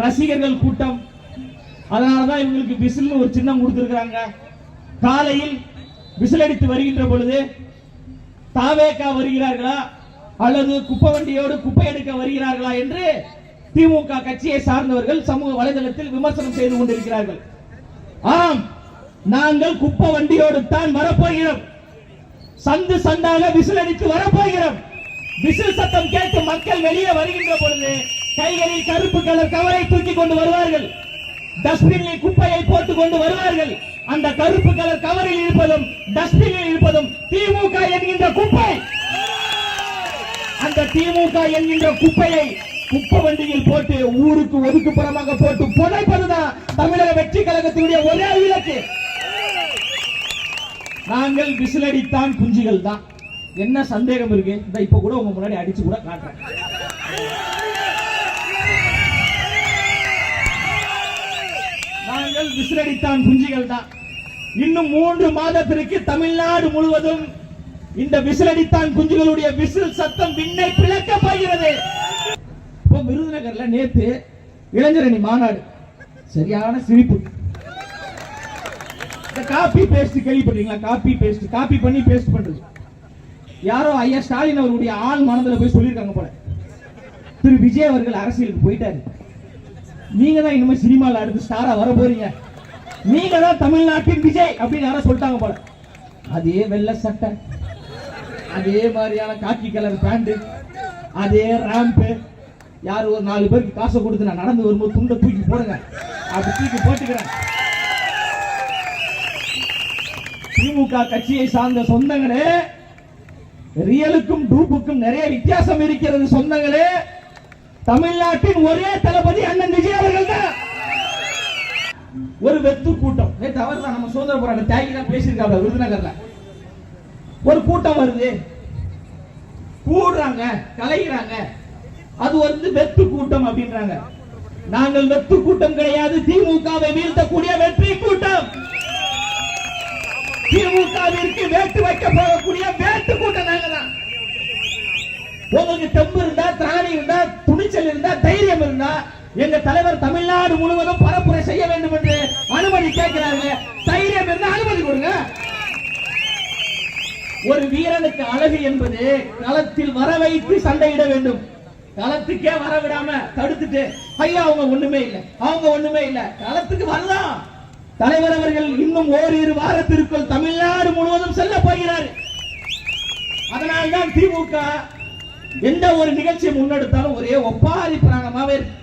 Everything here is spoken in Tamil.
ரசிகர்கள் கூட்டம். அதனாலதான் இவங்களுக்கு விசில் ஒரு சின்னம் கொடுத்திருக்காங்க. காலையில் விசில் அடித்து வருகின்ற பொழுது தாவேகா வருகிறார்களா அல்லது குப்பை வண்டியோடு குப்பை எடுக்க வருகிறார்களா என்று திமுக கட்சியை சார்ந்தவர்கள் சமூக வலைதளத்தில் விமர்சனம் செய்து கொண்டிருக்கிறார்கள். ஆம், நாங்கள் குப்பை வண்டியோடு தான் வரப்போகிறோம். சந்து சந்தாக விசில் அடித்து வரப்போகிறோம். விசில் சத்தம் கேட்டு மக்கள் வெளியே வருகின்ற பொழுது கைகளில் கருப்பு கலர் கவரை தூக்கி கொண்டு வருவார்கள். டஸ்ட்பினில் குப்பையை போட்டுக் கொண்டு வருவார்கள். அந்த கருப்பு கலர் கவரில் இருப்பதும் டஸ்ட்பினில் இருப்பதும் திமுக என்கின்ற குப்பை. அந்த திமுக என்கின்ற குப்பையை குப்பை வண்டியில் போட்டு ஊருக்கு ஒதுக்குப்புறமாக போட்டு புதைப்பதுதான் தமிழக வெற்றி கழகத்தினுடைய ஒரே இலக்கு. நாங்கள் விசிலடித்தான் குஞ்சுகள் தான். என்ன சந்தேகம் இருக்கு? இப்ப கூட உங்க முன்னாடி அடிச்சு கூட காட்டுறேன். நாங்கள் விசிலடித்தான் குஞ்சுகள் தான். இன்னும் 3 மாதத்திற்கு தமிழ்நாடு முழுவதும் இந்த விசிலடித்தான் குஞ்சுகளுடைய விசில் சத்தம் விண்ணை பிளக்க போகிறது. இப்போ விருதுநகர்ல நேத்து இளைஞரணி மாநாடு, சரியான சிரிப்பு. இந்த காப்பி பேஸ்ட் கேள்விப்பட்டீங்களா? காப்பி பேஸ்ட், காப்பி பண்ணி பேஸ்ட் பண்றது. யாரோ ஐயா ஸ்டாலின் அவருடைய ஆள் மனதில் போய் சொல்லியிருக்காங்க போல, திரு விஜய் அவர்கள் அரசியலுக்கு போயிட்டாரு, நீங்க தான் இனிமே சினிமால அடுத்து ஸ்டாரா வர போறீங்க, நீங்க தான் தமிழ்நாட்டின் விஜய் அப்படின்னு யாரோ சொல்லிட்டாங்க போல. அதே வெள்ளை சட்டை, அதே மாதிரியான காக்கி கலர் பேண்ட், அதே ராம்ப், யாரு ஒரு 4 பேருக்கு காசை கொடுத்து நான் நடந்து வரும்போது துண்டை தூக்கி போடுங்க, அப்படி தூக்கி போட்டுக்கிறேன். திமுக கட்சியை சார்ந்த சொந்தங்களே, ரியலுக்கும் டூப்புக்கும் நிறைய வித்தியாசம் இருக்கிறது சொந்தங்களே. தமிழ்நாட்டின் ஒரே தளபதி அண்ணன் விஜய் அவர்கள் தான். ஒரு வெத்து கூட்டம் நேற்று அவர் தான் நம்ம சுதந்திர போராட்ட தியாகி தான் பேசியிருக்காங்க. விருதுநகர்ல ஒரு கூட்டம் வருது, கூடுறாங்க, கலைகிறாங்க, அது வந்து வெத்து கூட்டம் அப்படின்றாங்க. நாங்கள் வெத்து கூட்டம் கிடையாது, திமுகவை வீழ்த்தக்கூடிய வெற்றி கூட்டம். திமுகவிற்கு வேட்டு வைக்க போகக்கூடிய வேட்டு கூட்டம் நாங்க தான். உங்களுக்கு தெம்பு இருந்தா, திராணி இருந்தா, துணிச்சல் இருந்தா, தைரியம் இருந்தா எங்க தலைவர் தமிழ்நாடு முழுவதும் பரப்புரை செய்ய வேண்டும் என்று அனுமதி கேட்கிறாங்க. தைரியம் இருந்தா அனுமதி கொடுங்க. ஒரு வீரனுக்கு அழகு என்பது களத்தில் வர வைத்து சண்டையிட வேண்டும். களத்துக்கே வர விடாம தடுத்துட்டு ஐயா அவங்க ஒண்ணுமே இல்லை, அவங்க ஒண்ணுமே இல்லை, களத்துக்கு வரலாம். தலைவர் அவர்கள் இன்னும் ஓரிரு வாரத்திற்குள் தமிழ்நாடு முழுவதும் செல்ல போகிறார். அதனால்தான் திமுக எந்த ஒரு நிகழ்ச்சியை முன்னெடுத்தாலும் ஒரே ஒப்பாரி பிராணமாவே இருக்கு.